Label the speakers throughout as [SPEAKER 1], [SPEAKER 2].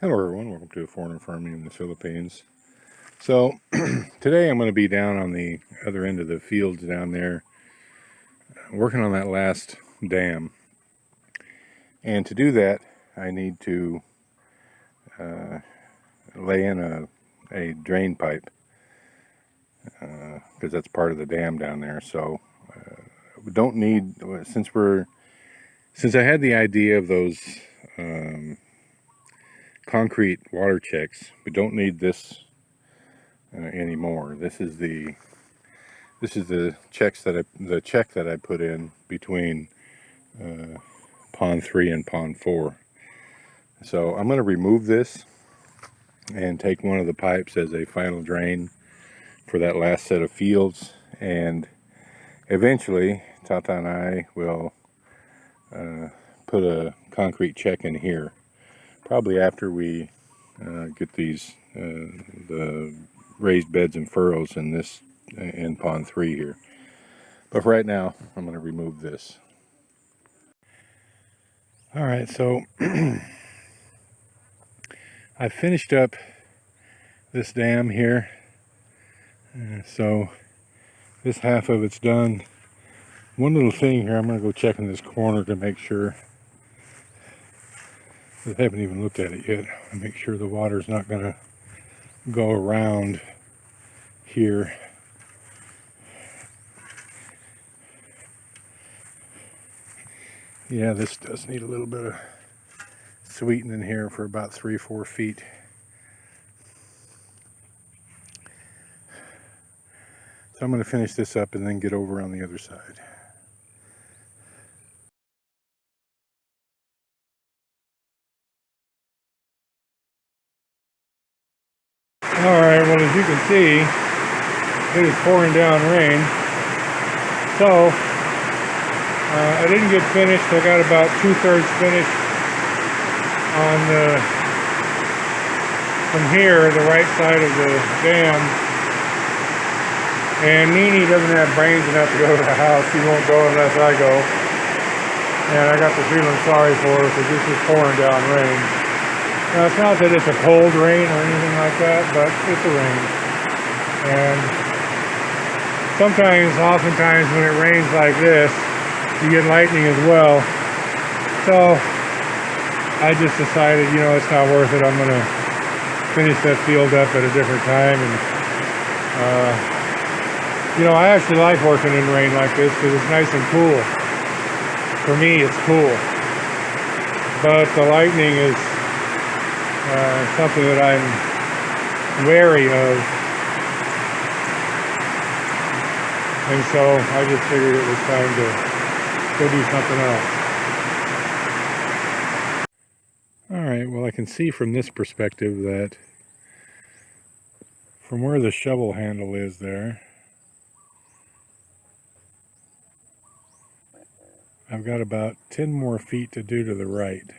[SPEAKER 1] Hello everyone, welcome to Foreigner Farming in the Philippines. So today I'm going to be down on the other end of the fields down there working on that last dam. And to do that I need to lay in a drain pipe because that's part of the dam down there. So we don't need, since I had the idea of those concrete water checks, we don't need this anymore. This is the check that I put in between pond 3 and pond 4. So I'm going to remove this and take one of the pipes as a final drain for that last set of fields, and eventually Tata and I will put a concrete check in here, probably after we get these the raised beds and furrows in pond 3 here. But for right now I'm going to remove this. All right, so I finished up this dam here, so this half of it's done. One little thing here, I'm going to go check in this corner to make sure. I haven't even looked at it yet. I'll make sure the water's not going to go around here. Yeah, this does need a little bit of sweetening here for about 3-4 feet. So I'm going to finish this up and then get over on the other side. Alright, well, as you can see, it is pouring down rain. So I didn't get finished. I got about 2/3 finished on from here, the right side of the dam. And Nene doesn't have brains enough to go to the house. She won't go unless I go. And I got the feeling sorry for her because this is pouring down rain. Now, it's not that it's a cold rain or anything like that, but it's a rain. And oftentimes when it rains like this, you get lightning as well. So I just decided, it's not worth it. I'm going to finish that field up at a different time. And I actually like working in rain like this because it's nice and cool. For me, it's cool. But the lightning is something that I'm wary of. And so I just figured it was time to go do something else. Alright, well, I can see from this perspective that from where the shovel handle is there, I've got about 10 more feet to do to the right.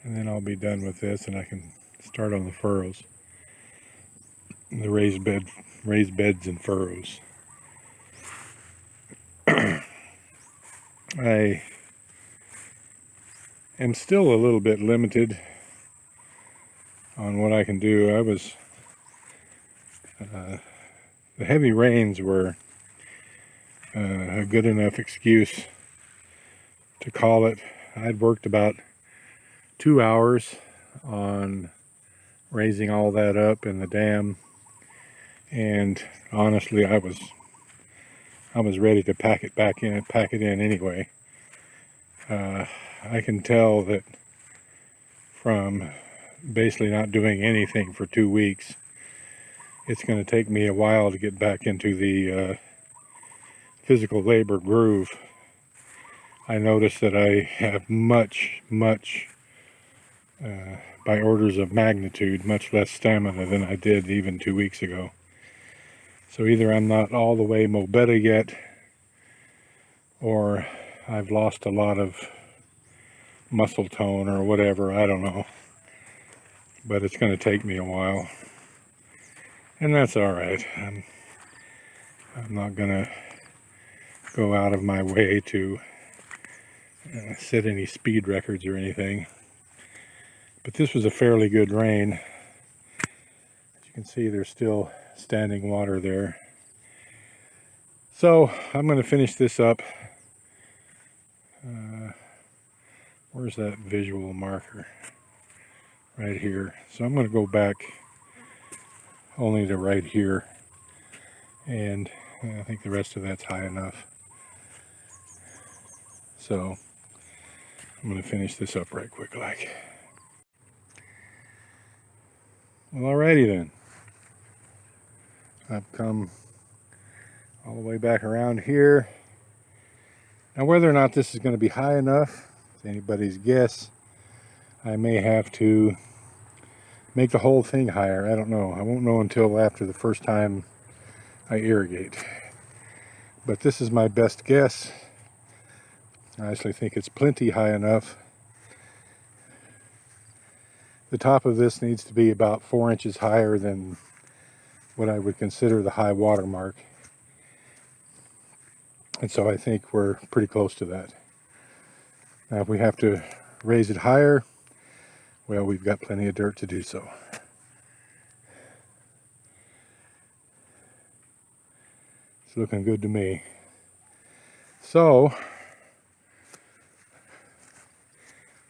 [SPEAKER 1] And then I'll be done with this and I can start on the furrows. The raised beds and furrows. I am still a little bit limited on what I can do. The heavy rains were a good enough excuse to call it. I'd worked about 2 hours on raising all that up in the dam, and honestly I was ready to pack it in anyway. I can tell that from basically not doing anything for 2 weeks, it's going to take me a while to get back into the physical labor groove. I notice that I have much by orders of magnitude, much less stamina than I did even 2 weeks ago. So either I'm not all the way Mobetta yet, or I've lost a lot of muscle tone or whatever, I don't know. But it's going to take me a while. And that's alright. I'm not going to go out of my way to set any speed records or anything. But this was a fairly good rain. As you can see, there's still standing water there. So I'm going to finish this up. Where's that visual marker? Right here. So I'm going to go back only to right here, and I think the rest of that's high enough. So I'm going to finish this up right quick like. Well, alrighty then. I've come all the way back around here. Now whether or not this is going to be high enough, it's anybody's guess. I may have to make the whole thing higher. I don't know. I won't know until after the first time I irrigate. But this is my best guess. I actually think it's plenty high enough. The top of this needs to be about 4 inches higher than what I would consider the high water mark. And so I think we're pretty close to that. Now if we have to raise it higher, well, we've got plenty of dirt to do so. It's looking good to me. So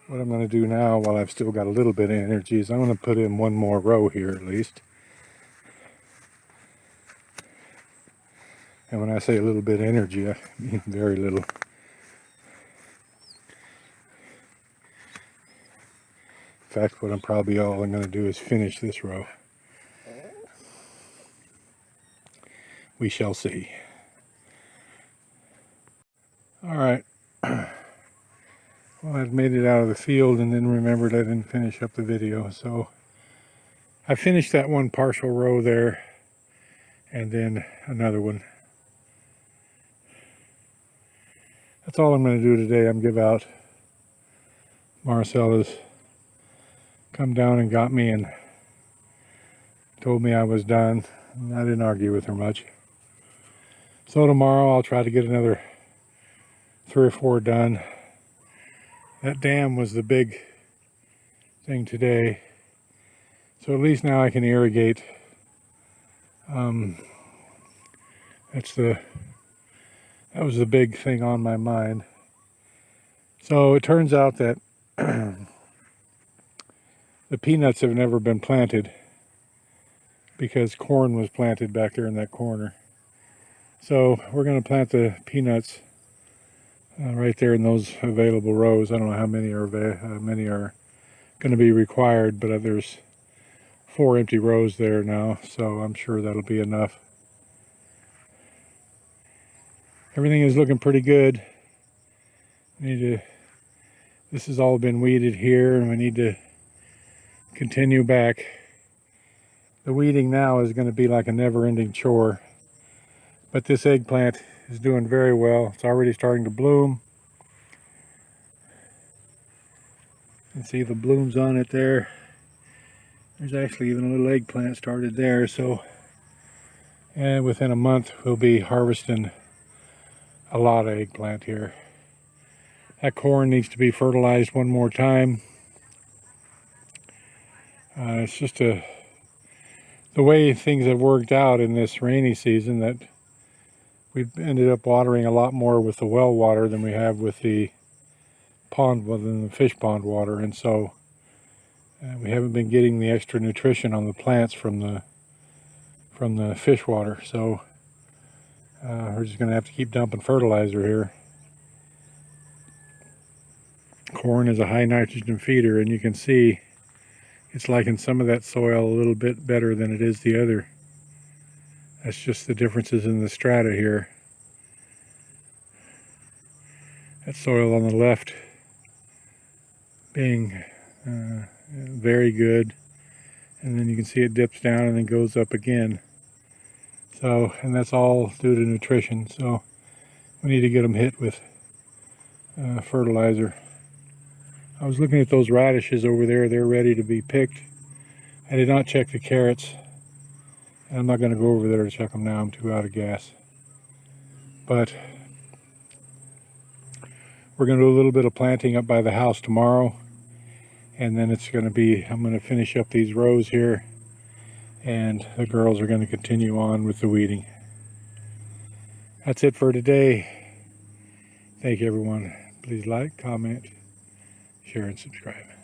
[SPEAKER 1] what I'm going to do now, while I've still got a little bit of energy, is I'm going to put in one more row here at least. And when I say a little bit of energy, I mean very little. In fact, what I'm probably going to do is finish this row. We shall see. All right. Well, I've made it out of the field and then remembered I didn't finish up the video. So I finished that one partial row there and then another one. That's all I'm going to do today. I'm give out. Marcella's come down and got me and told me I was done. And I didn't argue with her much. So tomorrow I'll try to get another 3 or 4 done. That dam was the big thing today. So at least now I can irrigate. That was the big thing on my mind. So it turns out that the peanuts have never been planted because corn was planted back there in that corner. So we're going to plant the peanuts right there in those available rows. I don't know how many are going to be required, but there's 4 empty rows there now, so I'm sure that'll be enough. Everything is looking pretty good. This has all been weeded here, and we need to continue back. The weeding now is going to be like a never-ending chore. But this eggplant is doing very well. It's already starting to bloom. You can see the blooms on it there. There's actually even a little eggplant started there. So, and within a month we'll be harvesting a lot of eggplant here. That corn needs to be fertilized one more time. It's just the way things have worked out in this rainy season that we've ended up watering a lot more with the well water than we have with the pond, than the fish pond water, and so we haven't been getting the extra nutrition on the plants from the fish water. So we're just going to have to keep dumping fertilizer here. Corn is a high nitrogen feeder, and you can see it's liking some of that soil a little bit better than it is the other. That's just the differences in the strata here. That soil on the left being very good, and then you can see it dips down and then goes up again. So, and that's all due to nutrition. So we need to get them hit with fertilizer. I was looking at those radishes over there. They're ready to be picked. I did not check the carrots. I'm not going to go over there to check them now. I'm too out of gas. But we're going to do a little bit of planting up by the house tomorrow. And then it's going to be, I'm going to finish up these rows here, and the girls are going to continue on with the weeding. That's it for today. Thank you, everyone. Please like, comment, share, and subscribe.